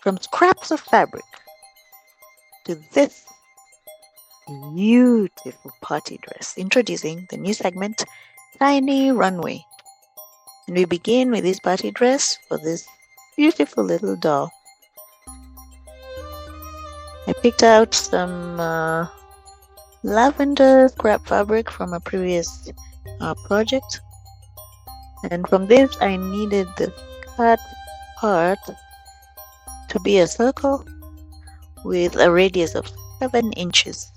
from scraps of fabric to this beautiful party dress. Introducing the new segment, Tiny Runway. And we begin with this party dress for this beautiful little doll. I picked out some lavender scrap fabric from a previous project, and from this I needed the cut part to be a circle with a radius of 7 inches.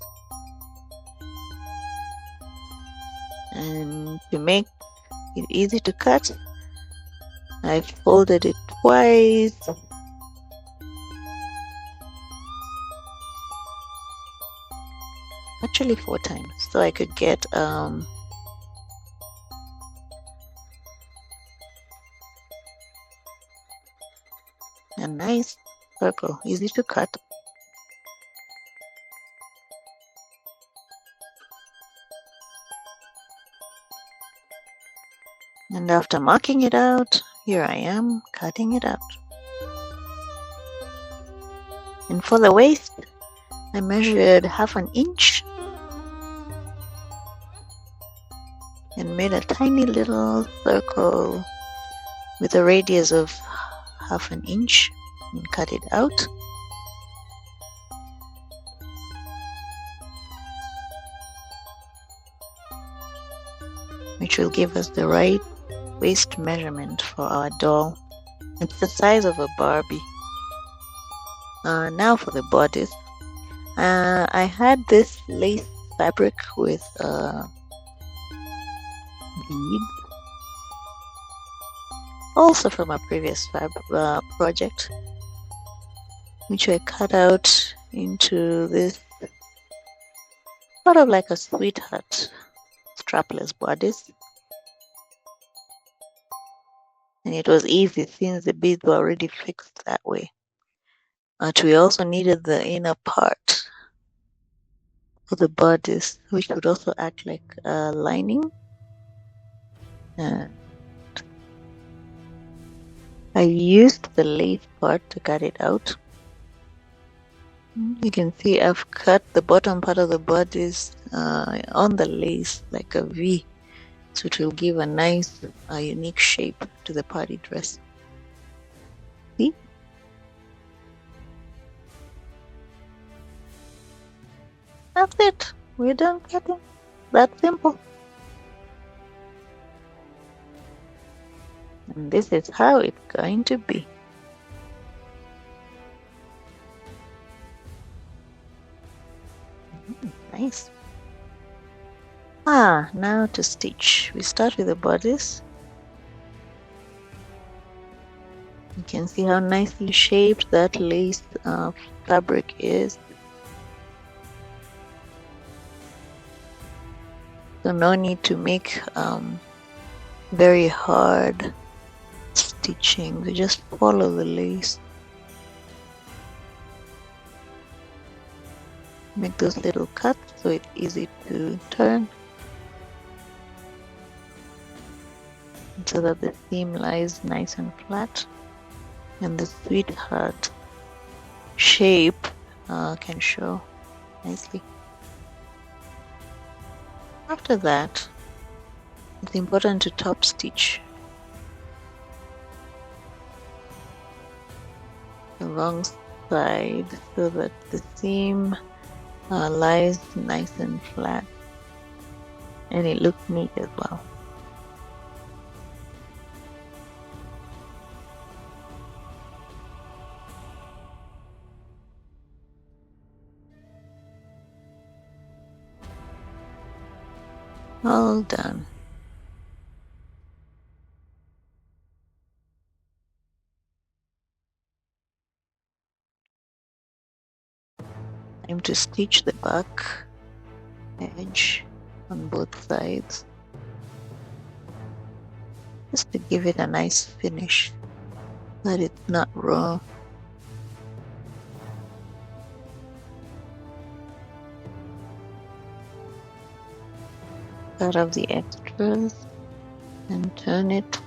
And to make it easy to cut, I folded it twice. Actually 4 times, so I could get a nice circle, easy to cut. And after marking it out, here I am cutting it out. And for the waist, I measured 1/2 inch and made a tiny little circle with a radius of 1/2 inch and cut it out. Which will give us the right waist measurement for our doll. It's the size of a Barbie. Now for the bodice. I had this lace fabric with beads, also from a previous project, which I cut out into this sort of like a sweetheart strapless bodice. And it was easy since the beads were already fixed that way. But we also needed the inner part for the bodice, which would also act like a lining. And I used the lace part to cut it out. You can see I've cut the bottom part of the bodice on the lace like a V, so it will give a nice unique shape to the party dress. See? That's it. We're done cutting. That's simple. And this is how it's going to be. Nice. Now to stitch. We start with the bodice. You can see how nicely shaped that lace fabric is. So no need to make very hard stitching. We just follow the lace. Make those little cuts so it's easy to turn, so that the seam lies nice and flat and the sweetheart shape can show nicely. After that, it's important to top stitch the wrong side so that the seam lies nice and flat and it looks neat as well. All done. Time to stitch the back edge on both sides, just to give it a nice finish, that it's not raw. Cut off the extras and turn it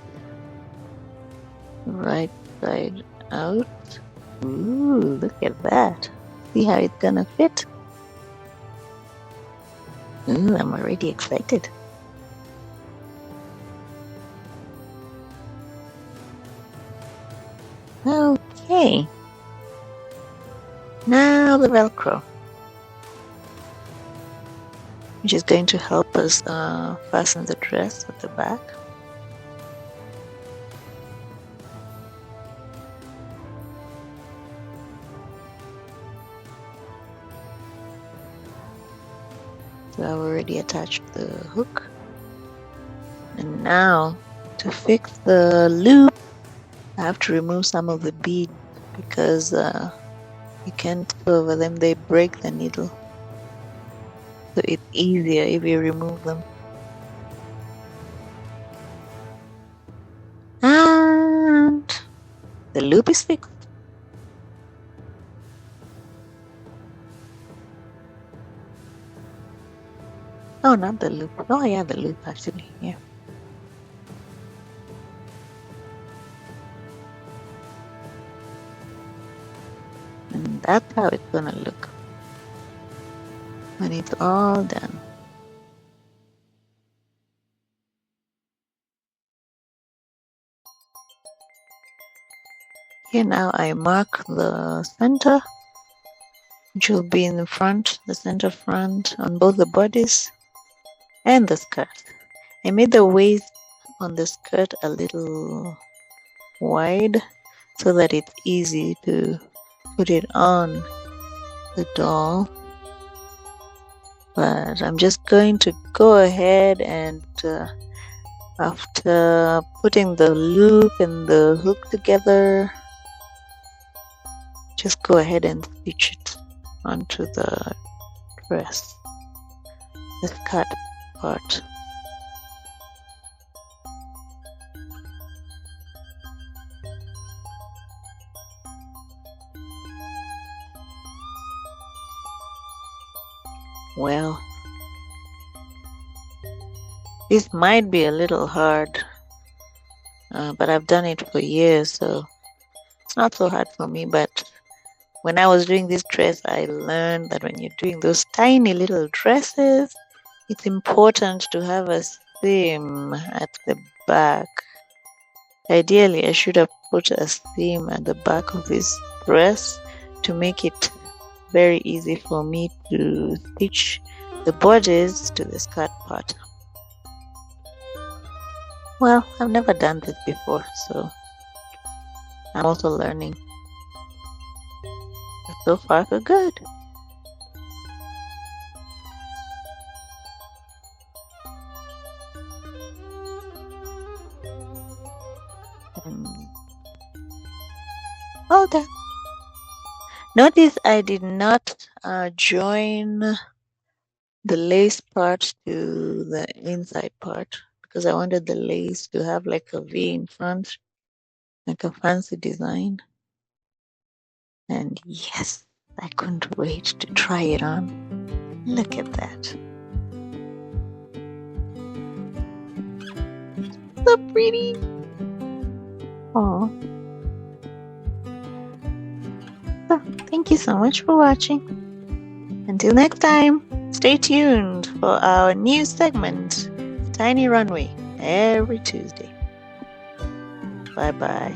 right side out Ooh, look at that. See how it's gonna fit? Ooh, I'm already excited. Okay. Now the Velcro, which is going to help us fasten the dress at the back. So I've already attached the hook. And now to fix the loop, I have to remove some of the beads because you can't sew over them, they break the needle. So it's easier if you remove them. And the loop is fixed. Oh, not the loop. Oh, yeah, the loop actually. Yeah. And that's how it's gonna look when it's all done. Here now I mark the center, which will be in the front, the center front on both the bodies and the skirt. I made the waist on the skirt a little wide so that it's easy to put it on the doll. But I'm just going to go ahead and after putting the loop and the hook together, just go ahead and stitch it onto the dress, the skirt part. Well, this might be a little hard, but I've done it for years, so it's not so hard for me. But when I was doing this dress, I learned that when you're doing those tiny little dresses, it's important to have a seam at the back. Ideally, I should have put a seam at the back of this dress to make it very easy for me to stitch the bodies to the skirt part. Well, I've never done this before, so I'm also learning. But so far, so good. All done. Notice I did not join the lace part to the inside part because I wanted the lace to have like a V in front, like a fancy design. And yes, I couldn't wait to try it on. Look at that. So pretty. Oh. So, thank you so much for watching. Until next time, stay tuned for our new segment, Tiny Runway, every Tuesday. Bye-bye.